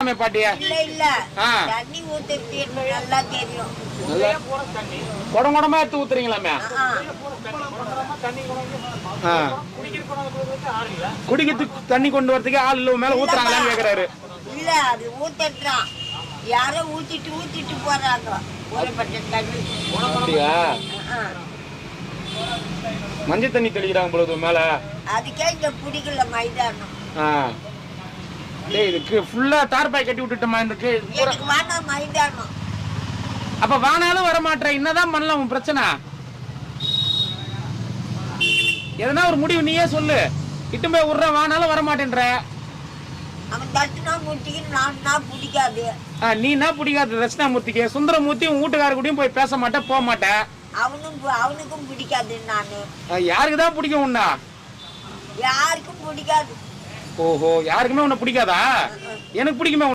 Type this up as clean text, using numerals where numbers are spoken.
ஊத்தலாமே பாட்டியா? இல்ல தண்ணி ஊத்தி நல்லா தெரியும். குடம் குடமா எடுத்து ஊத்துறீங்களாமே? குடிக்கிறதுக்கு தண்ணி கொண்டு வரதுக்கு ஆள் இல்ல, மேல ஊத்துறாங்களான்னு கேக்குறாரு. இல்ல அது ஊத்துறான், யாரோ ஊத்திட்டு போறாங்க ஊறப்பட்ட தண்ணி. அப்படியா? மஞ்சள் தண்ணி தெளிக்கிறாங்க பொழுது மேல. அதுக்கே இங்க பிடிக்கல மைதானம். இதுக்கு ஃபுல்லா தார்பாய் கட்டி விட்டுட்டோமா? இதுக்கு எனக்கு வேணாம் மைதானம். அப்ப வானாலும் வர மாட்டேன், என்னதான் பண்ணலாம் உன் பிரச்சனை? எதனா ஒரு முடிவு நீயே சொல்லு. இட்டு போய் விடுற, வானாலும் வர மாட்டேன்ற. அவன் தட்டுனா மூர்த்திக்கு நான் பிடிக்காது. நீனா பிடிக்காது தட்சிணாமூர்த்திக்கு. சுந்தரமூர்த்தி உன் வீட்டுக்கார கூடயும் போய் பேச மாட்டேன், போக மாட்டேன். அவனுக்கும் பிடிக்காது. நானு யாருக்குதான் பிடிக்கும் உன்னா? யாருக்கும் பிடிக்காது. ஓஹோ, யாருக்குமே உன்னை பிடிக்காதா? எனக்கு பிடிக்குமே.